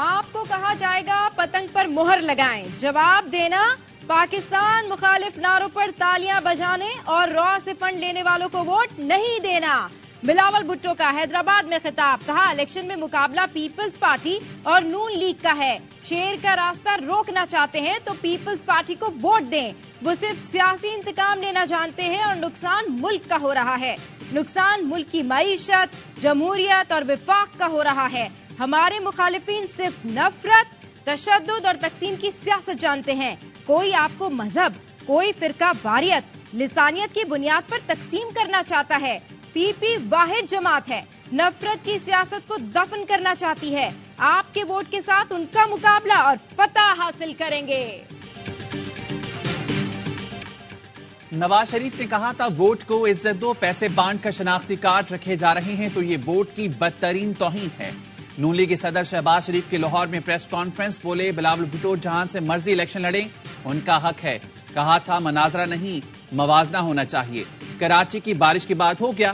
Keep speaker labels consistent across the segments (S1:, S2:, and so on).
S1: آپ کو کہا جائے گا پتنگ پر مہر لگائیں، جواب دینا پاکستان مخالف نعروں پر تالیاں بجانے اور را سے فنڈ لینے والوں کو ووٹ نہیں دینا۔ بلاول بھٹو کا حیدرآباد میں خطاب، کہا الیکشن میں مقابلہ پیپلز پارٹی اور نون لیگ کا ہے، شیر کا راستہ روکنا چاہتے ہیں تو پیپلز پارٹی کو ووٹ دیں، وہ صرف سیاسی انتقام لینا جانتے ہیں اور نقصان ملک کا ہو رہا ہے، نقصان ملک کی معیشت، جمہوریت اور وفاق کا ہو رہا ہے۔ ہمارے مخالفین صرف نفرت، تشدد اور تقسیم کی سیاست جانتے ہیں، کوئی آپ کو مذہب، کوئی فرقہ واریت، لسانیت کی بنیاد پر تقسیم کرنا چاہتا ہے۔ پی پی واحد جماعت ہے، نفرت کی سیاست کو دفن کرنا چاہتی ہے، آپ کے ووٹ کے ساتھ ان کا مقابلہ اور فتح حاصل کریں گے۔
S2: نواز شریف نے کہا تھا ووٹ کو عزت دو، پیسے بانٹ کر شناختی کارڈ رکھے جا رہے ہیں تو یہ ووٹ کی بدترین توہین ہے۔ نون لیگ کے صدر شہباز شریف کے لاہور میں پریس کانفرنس، بولے بلاول بھٹو جہاں سے مرضی الیکشن لڑیں ان کا حق ہے، کہا تھا مناظرہ نہیں موازنہ ہونا چاہیے۔ کراچی کی بارش کی بات ہو گیا،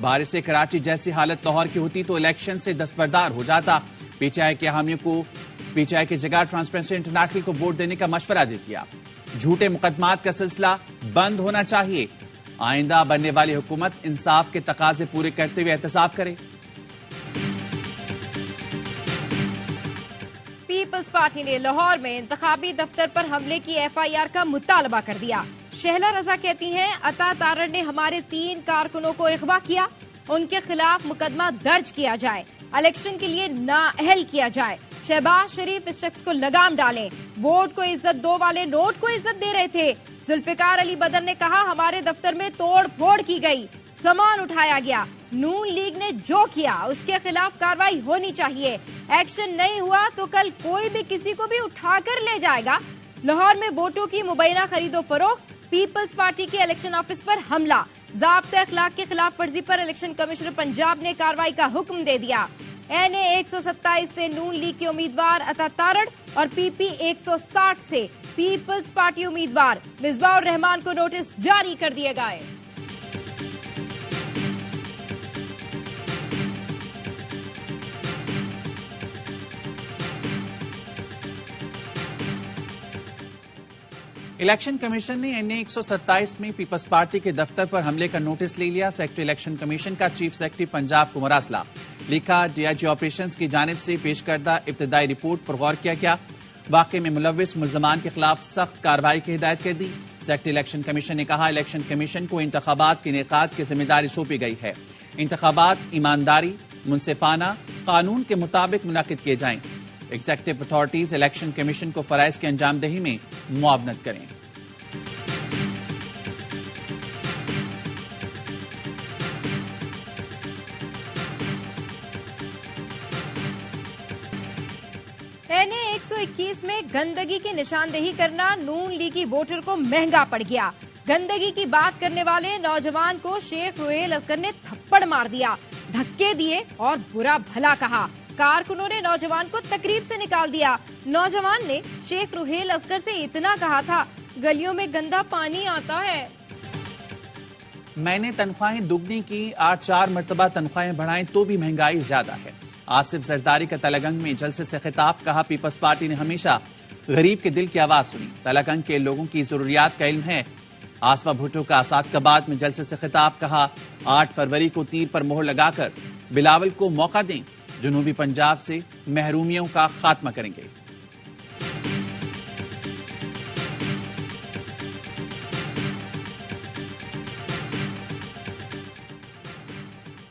S2: بارش سے کراچی جیسی حالت لاہور کی ہوتی تو الیکشن سے دستبردار ہو جاتا۔ پی ٹی آئی کے حامیوں کو پی ٹی آئی کی جگہ ٹرانسپیرنسی انٹرنیشنل کو ووٹ دینے کا مشورہ دے دیا۔ جھوٹے مقدمات کا سلسلہ بند ہونا چاہیے، آئندہ بننے والی حکومت انصاف کے تقاضے پورے کرتے ہوئے احتساب کرے۔
S1: پیپلز پارٹی نے لاہور میں انتخابی دفتر پر حملے کی ایف آئی آر کا مطالبہ کر دیا۔ شہلا رضا کہتی ہیں عطا تارڑ نے ہمارے 3 کارکنوں کو اغوا کیا، ان کے خلاف مقدمہ درج کیا جائے، الیکشن کے لیے نااہل کیا جائے۔ شہباز شریف اس شخص کو لگام ڈالیں، ووٹ کو عزت دو والے نوٹ کو عزت دے رہے تھے۔ ذوالفقار علی بدر نے کہا ہمارے دفتر میں توڑ پھوڑ کی گئی، سامان اٹھایا گیا، نون لیگ نے جو کیا اس کے خلاف کارروائی ہونی چاہیے، ایکشن نہیں ہوا تو کل کوئی بھی کسی کو بھی اٹھا کر لے جائے گا۔ لاہور میں ووٹوں کی مبینہ خرید و فروخت، پیپلز پارٹی کے الیکشن آفس پر حملہ، ضابطۂ اخلاق کی خلاف ورزی پر الیکشن کمشنر پنجاب نے کارروائی کا حکم دے دیا۔ این اے 127 سے نون لیگ کے امیدوار عطا تارڑ اور پی پی 160 سے پیپلز پارٹی امیدوار مصباح الرحمان کو نوٹس جاری کر دیے گئے۔
S2: الیکشن کمیشن نے این اے 127 میں پیپلز پارٹی کے دفتر پر حملے کا نوٹس لے لیا۔ سیکرٹری الیکشن کمیشن کا چیف سیکرٹری پنجاب کو مراسلہ، لکھا ڈی آئی جی آپریشنز کی جانب سے پیش کردہ ابتدائی رپورٹ پر غور کیا گیا، واقعے میں ملوث ملزمان کے خلاف سخت کارروائی کی ہدایت کر دی۔ سیکرٹری الیکشن کمیشن نے کہا الیکشن کمیشن کو انتخابات کے انعقاد کی ذمہ داری سونپی گئی ہے، انتخابات ایمانداری، منصفانہ، قانون کے مطابق منعقد کیے جائیں، ایگزیکٹو اتھارٹیز الیکشن کمیشن کو فرائض کی انجام دہی میں معاونت کریں۔
S1: این اے 121 میں گندگی کی نشاندہی کرنا نون لیگی ووٹر کو مہنگا پڑ گیا۔ گندگی کی بات کرنے والے نوجوان کو شیخ روہیل اصغر نے تھپڑ مار دیا، دھکے دیے اور برا بھلا کہا۔ کارکنوں نے نوجوان کو تقریب سے نکال دیا۔ نوجوان نے شیخ روہیل اصغر سے اتنا کہا تھا، گلیوں میں گندا پانی آتا ہے۔
S2: میں نے تنخواہیں دگنی کی، 4 مرتبہ تنخواہیں بڑھائیں تو بھی مہنگائی زیادہ ہے۔ آصف زرداری کا تلگنگ میں جلسے سے خطاب، کہا پیپلز پارٹی نے ہمیشہ غریب کے دل کی آواز سنی، تلگنگ کے لوگوں کی ضروریات کا علم ہے۔ آصفہ بھٹو کا اسعدآباد میں جلسے سے خطاب، کہا 8 فروری کو تیر پر مہر لگا کر بلاول کو موقع دیں، جنوبی پنجاب سے محرومیوں کا خاتمہ کریں گے۔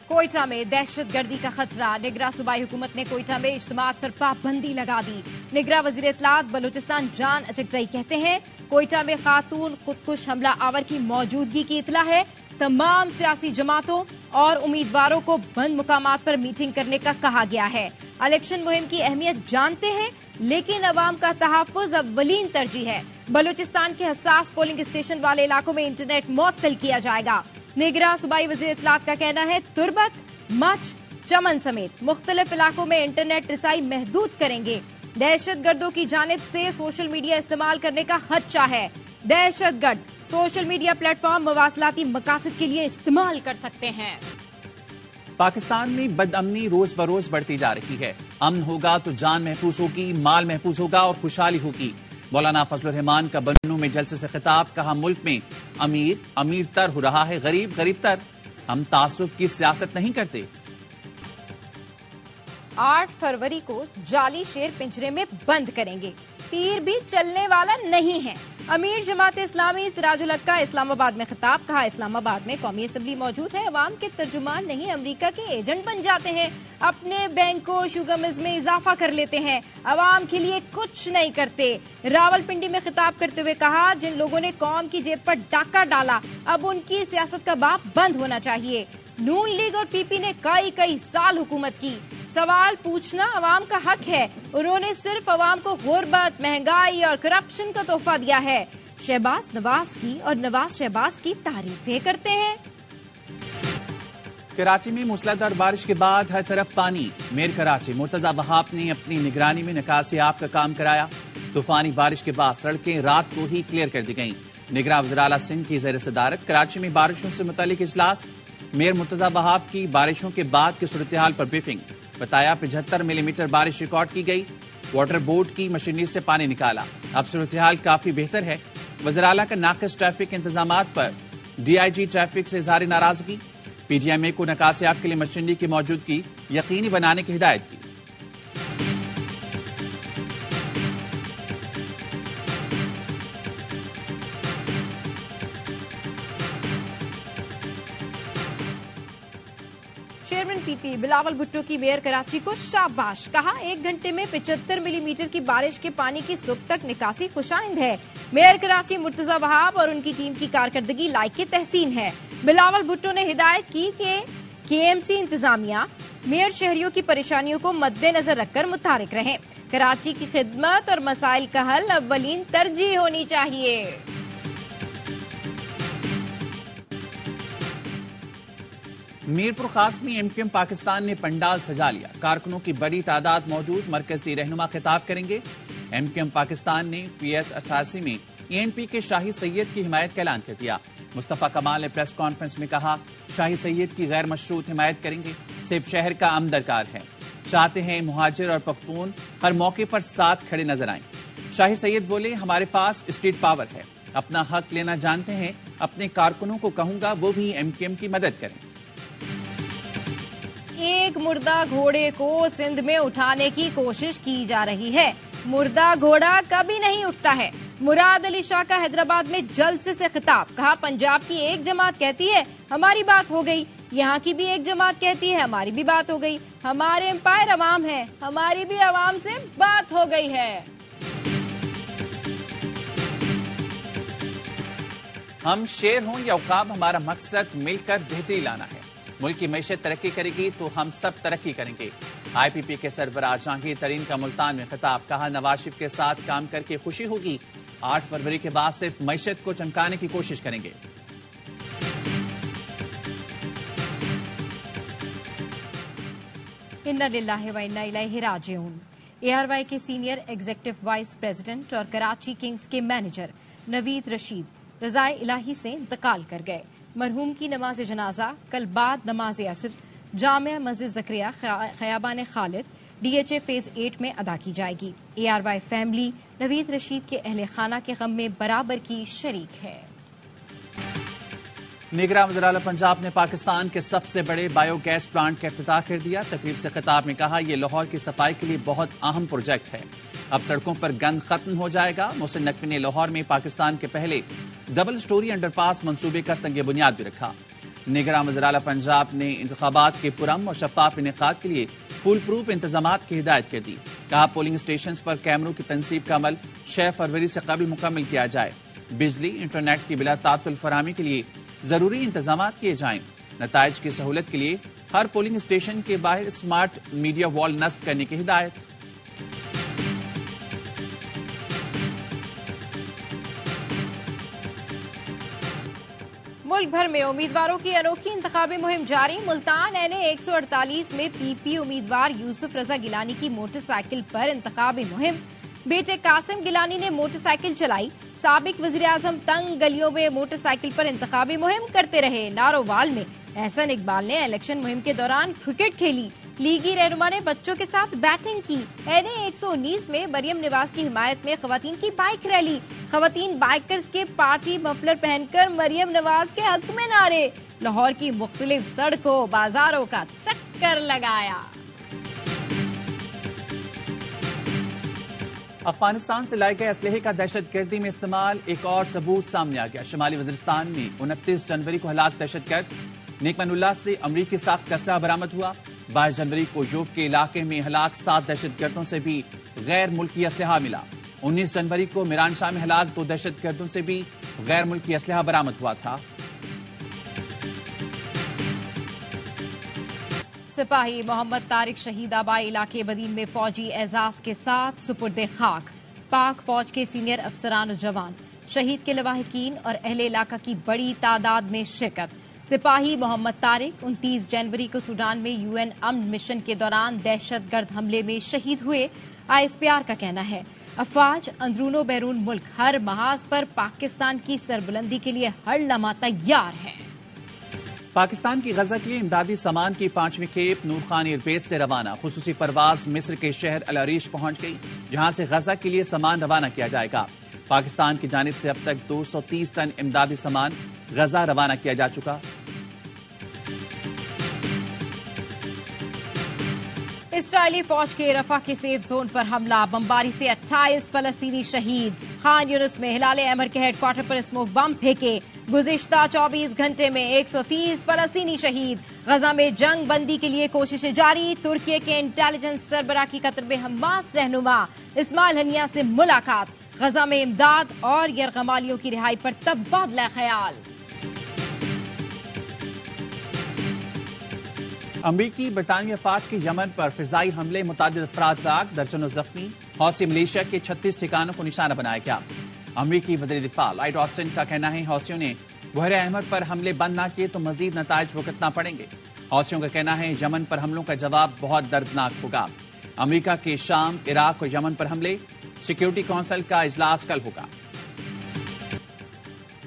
S1: کوئٹہ میں دہشت گردی کا خطرہ، نگراں صوبائی حکومت نے کوئٹہ میں اجتماعات پر پابندی لگا دی۔ نگراں وزیر اطلاعات بلوچستان جان اچکزئی کہتے ہیں کوئٹہ میں خاتون خودکش حملہ آور کی موجودگی کی اطلاع ہے، تمام سیاسی جماعتوں اور امیدواروں کو بند مقامات پر میٹنگ کرنے کا کہا گیا ہے۔ الیکشن مہم کی اہمیت جانتے ہیں لیکن عوام کا تحفظ اولین ترجیح ہے۔ بلوچستان کے حساس پولنگ اسٹیشن والے علاقوں میں انٹرنیٹ معطل کیا جائے گا۔ نگراں صوبائی وزیر اطلاعات کا کہنا ہے تربت، مچھ، چمن سمیت مختلف علاقوں میں انٹرنیٹ رسائی محدود کریں گے۔ دہشت گردوں کی جانب سے سوشل میڈیا استعمال کرنے کا خدشہ ہے۔ دہشت گرد سوشل میڈیا پلیٹ فارم مواصلاتی مقاصد کے لیے استعمال کر سکتے ہیں۔
S2: پاکستان میں بد امنی روز بروز بڑھتی جا رہی ہے. امن ہوگا تو جان محفوظ ہوگی، مال محفوظ ہوگا اور خوشحالی ہوگی. مولانا فضل الرحمان کا بنوں میں جلسے سے خطاب. کہا ملک میں امیر امیر تر ہو رہا ہے، غریب غریب تر. ہم تعصب کی سیاست نہیں کرتے.
S1: 8 فروری کو جعلی شیر پنجرے میں بند کریں گے، تیر بھی چلنے والا نہیں ہے. امیر جماعت اسلامی سراج الحق کا اسلام آباد میں خطاب. کہا اسلام آباد میں قومی اسمبلی موجود ہے، عوام کے ترجمان نہیں امریکہ کے ایجنٹ بن جاتے ہیں، اپنے بینکوں شوگر ملز میں اضافہ کر لیتے ہیں، عوام کے لیے کچھ نہیں کرتے. راولپنڈی میں خطاب کرتے ہوئے کہا جن لوگوں نے قوم کی جیب پر ڈاکہ ڈالا اب ان کی سیاست کا باپ بند ہونا چاہیے. نون لیگ اور پی پی نے کئی سال حکومت کی، سوال پوچھنا عوام کا حق ہے. انہوں نے صرف عوام کو غربت، مہنگائی اور کرپشن کا تحفہ دیا ہے. شہباز نواز کی اور نواز شہباز کی تعریفیں کرتے ہیں.
S2: کراچی میں موسلادھار بارش کے بعد ہر طرف پانی. میئر کراچی مرتضی وہاب نے اپنی نگرانی میں نکاسی آب کا کام کرایا. طوفانی بارش کے بعد سڑکیں رات کو ہی کلیئر کر دی گئیں. نگراں وزیر اعلیٰ سندھ کی زیر صدارت کراچی میں بارشوں سے متعلق اجلاس. میئر مرتضی وہاب کی بارشوں کے بعد کی صورتحال پر بریفنگ. بتایا 75 ملی میٹر بارش ریکارڈ کی گئی. واٹر بورڈ کی مشینری سے پانی نکالا، اب صورتحال کافی بہتر ہے. وزیر اعلیٰ کا ناقص ٹریفک انتظامات پر ڈی آئی جی ٹریفک سے اظہار ناراضگی. پی ڈی ایم اے کو نکاسی آب کے لیے مشینری کی موجودگی یقینی بنانے کی ہدایت کی.
S1: چیئرمین پی پی بلاول بھٹو کی میئر کراچی کو شاباش. کہا 1 گھنٹے میں 75 ملی میٹر کی بارش کے پانی کی صبح تک نکاسی خوشائند ہے. میئر کراچی مرتضی وہاب اور ان کی ٹیم کی کارکردگی لائق تحسین ہے. بلاول بھٹو نے ہدایت کی کہ کے ایم سی انتظامیہ میئر شہریوں کی پریشانیوں کو مد نظر رکھ کر متحرک رہیں. کراچی کی خدمت اور مسائل کا حل اولین ترجیح ہونی چاہیے.
S2: میرپور خاص میں ایم کیو ایم پاکستان نے پنڈال سجا لیا. کارکنوں کی بڑی تعداد موجود. مرکزی رہنما خطاب کریں گے. ایم کیو ایم پاکستان نے پی ایس 88 میں ای این پی کے شاہی سید کی حمایت کا اعلان کر دیا. مصطفیٰ کمال نے پریس کانفرنس میں کہا شاہی سید کی غیر مشروط حمایت کریں گے. سیب شہر کا عام درکار ہے، چاہتے ہیں مہاجر اور پختون ہر موقع پر ساتھ کھڑے نظر آئیں. شاہی سید بولے ہمارے پاس اسٹیٹ پاور ہے، اپنا حق لینا جانتے ہیں. اپنے کارکنوں کو کہوں گا وہ بھی ایم کیو ایم کی مدد کریں.
S1: ایک مردہ گھوڑے کو سندھ میں اٹھانے کی کوشش کی جا رہی ہے. مردہ گھوڑا کبھی نہیں اٹھتا ہے. مراد علی شاہ کا حیدرآباد میں جلسے سے خطاب. کہا پنجاب کی ایک جماعت کہتی ہے ہماری بات ہو گئی، یہاں کی بھی ایک جماعت کہتی ہے ہماری بھی بات ہو گئی. ہمارے امپائر عوام ہے، ہماری بھی عوام سے بات ہو گئی ہے.
S2: ہم شیر ہوں یا عقاب، ہمارا مقصد مل کر بہتری لانا ہے. ملک کی معیشت ترقی کرے گی تو ہم سب ترقی کریں گے. آئی پی پی کے سربراہ جہانگیر ترین کا ملتان میں خطاب. کہا نواز شریف کے ساتھ کام کر کے خوشی ہوگی. 8 فروری کے بعد صرف معیشت کو چمکانے کی کوشش کریں گے.
S1: انا للہ و انا الیہ راجعون. اے آر وائی کے سینئر ایگزیکٹو وائس پریزیڈنٹ اور کراچی کنگز کے مینیجر نوید رشید رضائے الہی سے انتقال کر گئے. مرحوم کی نماز جنازہ کل بعد نماز عصر جامع مسجد زکریا خیابان خالد ڈی ایچ اے فیز 8 میں ادا کی جائے گی. اے آر وائی فیملی نوید رشید کے اہل خانہ کے غم میں برابر کی شریک ہے.
S2: نگراں وزیر اعلیٰ پنجاب نے پاکستان کے سب سے بڑے بایو گیس پلانٹ کا افتتاح کر دیا. تقریب سے خطاب میں کہا یہ لاہور کی صفائی کے لیے بہت اہم پروجیکٹ ہے. اب سڑکوں پر گند ختم ہو جائے گا. محسن نقوی نے لاہور میں پاکستان کے پہلے ڈبل سٹوری انڈر پاس منصوبے کا سنگ بنیاد بھی رکھا. نگراں وزیر اعلیٰ پنجاب نے انتخابات کے پرامن اور شفاف انعقاد کے لیے فول پروف انتظامات کی ہدایت کر دی. کہا پولنگ اسٹیشنز پر کیمروں کی تنصیب کا عمل 6 فروری سے قبل مکمل کیا جائے. بجلی انٹرنیٹ کی بلا تعطل فراہمی کے لیے ضروری انتظامات کیے جائیں. نتائج کی سہولت کے لیے ہر پولنگ اسٹیشن کے باہر اسمارٹ میڈیا وال نصب کرنے کی ہدایت.
S1: ملک بھر میں امیدواروں کی انوکھی انتخابی مہم جاری. ملتان این اے 148 میں پی پی امیدوار یوسف رضا گیلانی کی موٹر سائیکل پر انتخابی مہم. بیٹے قاسم گیلانی نے موٹر سائیکل چلائی. سابق وزیراعظم تنگ گلیوں میں موٹر سائیکل پر انتخابی مہم کرتے رہے. نارووال میں احسن اقبال نے الیکشن مہم کے دوران کرکٹ کھیلی. لیگی رہنما نے بچوں کے ساتھ بیٹنگ کی. NA-119 میں مریم نواز کی حمایت میں خواتین کی بائک ریلی. خواتین بائکرز کے پارٹی مفلر پہن کر مریم نواز کے حق میں نعرے. لاہور کی مختلف سڑکوں بازاروں کا چکر لگایا.
S2: افغانستان سے لائے گئے اسلحے کا دہشت گردی میں استعمال ایک اور ثبوت سامنے آ گیا. شمالی وزیرستان میں 29 جنوری کو ہلاک دہشت گرد نیکمن اللہ سے امریکی ساخت کا اسلحہ برآمد ہوا. 22 جنوری کو یوب کے علاقے میں ہلاک 7 دہشت گردوں سے بھی غیر ملکی اسلحہ ملا. 19 جنوری کو میران شاہ میں ہلاک 2 دہشت گردوں سے بھی غیر ملکی اسلحہ برآمد ہوا تھا.
S1: سپاہی محمد طارق شہید آبائی علاقے بدین میں فوجی اعزاز کے ساتھ سپرد خاک. پاک فوج کے سینئر افسران و جوان شہید کے لواحقین اور اہل علاقہ کی بڑی تعداد میں شرکت. سپاہی محمد طارق 29 جنوری کو سوڈان میں UN امن مشن کے دوران دہشت گرد حملے میں شہید ہوئے. ISPR کا کہنا ہے افواج اندرون و بیرون ملک ہر محاذ پر پاکستان کی سربلندی کے لیے ہر لمحہ تیار ہیں.
S2: پاکستان کی غزہ کے لیے امدادی سامان کی 5ویں کھیپ نور خان ایئر بیس سے روانہ. خصوصی پرواز مصر کے شہر العریش پہنچ گئی جہاں سے غزہ کے لیے سامان روانہ کیا جائے گا. پاکستان کی جانب سے اب تک 230 ٹن امدادی سامان غزہ روانہ کیا جا چکا.
S1: اسرائیلی فوج کے رفح کے سیف زون پر حملہ. بمباری سے 28 فلسطینی شہید. خان یونس میں ہلال احمر کے ہیڈ کوارٹر پر اسموک بم پھینکے. گزشتہ 24 گھنٹے میں 130 فلسطینی شہید. غزہ میں جنگ بندی کے لیے کوششیں جاری. ترکی کے انٹیلیجنس سربراہ کی قطر میں حماس رہنما اسماعیل ہنیہ سے ملاقات. غزہ میں امداد اور یرغمالیوں کی رہائی پر تبادلہ خیال.
S2: امریکی برطانوی افواج کے یمن پر فضائی حملے متعدد افراد ہلاک. درجنوں زخمی. حوثی ملیشیا کے 36 ٹھکانوں کو نشانہ بنایا گیا. امریکی وزیر دفاع لائٹ آسٹن کا کہنا ہے حوثیوں نے بحیرہ احمر پر حملے بند نہ کیے تو مزید نتائج بھگتنا پڑیں گے. حوثیوں کا کہنا ہے یمن پر حملوں کا جواب بہت دردناک ہوگا. امریکہ کے شام، عراق اور یمن پر حملے. سیکیورٹی کونسل کا اجلاس کل ہوگا.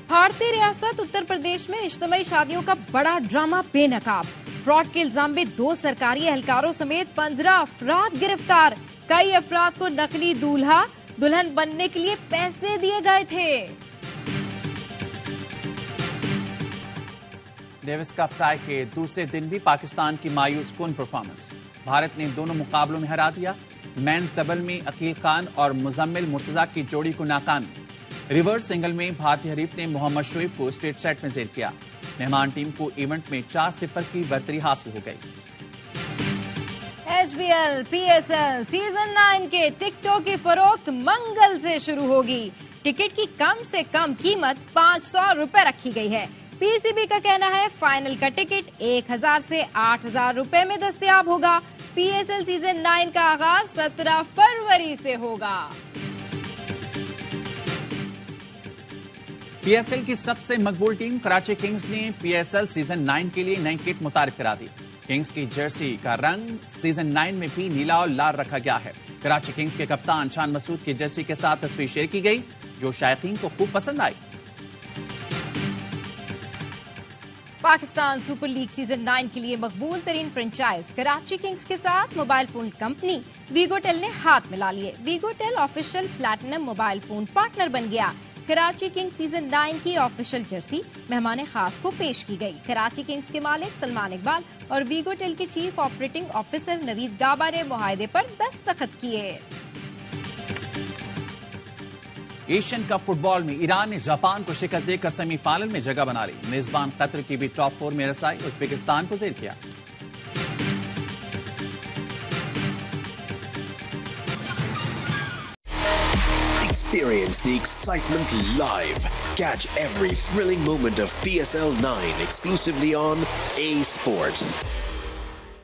S1: بھارتی ریاست اتر پردیش میں اجتماعی شادیوں کا بڑا ڈرامہ بے نقاب. فراڈ کے الزام میں 2 سرکاری اہلکاروں سمیت 15 افراد گرفتار. کئی افراد کو نقلی دولہا دلہن بننے کے لیے پیسے دیے گئے تھے.
S2: ڈیوس کپ ٹائی کے دوسرے دن بھی پاکستان کی مایوس کن پرفارمنس. بھارت نے دونوں مقابلوں میں ہرا دیا. مینز ڈبل میں عقیل خان اور مزمل مرتضیٰ کی جوڑی کو ناکامی. ریورس سنگل میں بھارتی حریف نے محمد شعیب کو اسٹریٹ سیٹ میں زیر کیا. مہمان ٹیم کو ایونٹ میں 4-0 کی برتری حاصل ہو گئی.
S1: HBL PSL سیزن 9 کے ٹکٹوں کی فروخت منگل سے شروع ہوگی. ٹکٹ کی کم سے کم قیمت 500 روپے رکھی گئی ہے. PCB کا کہنا ہے فائنل کا ٹکٹ 1000 سے 8000 روپے میں دستیاب ہوگا. PSL سیزن 9 کا آغاز 17 فروری سے ہوگا.
S2: PSL کی سب سے مقبول ٹیم کراچی کنگز نے PSL سیزن 9 کے لیے نئی کٹ متعارف کرا دی. کنگز کی جرسی کا رنگ سیزن 9 میں بھی نیلا اور لال رکھا گیا ہے. کراچی کنگز کے کپتان شان مسعود کی جرسی کے ساتھ تصویر شیئر کی گئی جو شائقین کو خوب پسند آئی.
S1: پاکستان سپر لیگ سیزن 9 کے لیے مقبول ترین فرنچائز کراچی کنگز کے ساتھ mobile phone company Vgo Tel نے ہاتھ ملا لیے. Vgo Tel official platinum mobile phone partner بن گیا. کراچی کنگز سیزن 9 کی آفیشیل جرسی مہمان خاص کو پیش کی گئی. کراچی کنگز کے مالک سلمان اقبال اور ویگو ٹیل کے چیف آپریٹنگ آفیسر نوید گابا نے معاہدے پر دستخط کیے.
S2: ایشین کپ فٹ بال میں ایران نے جاپان کو شکست دے کر سیمی فائنل میں جگہ بنا لی. میزبان قطر کی بھی ٹاپ 4 میں رسائی. ازبکستان کو زیر کیا.
S3: Experience the excitement live. Catch every thrilling moment of PSL 9 exclusively on A Sports.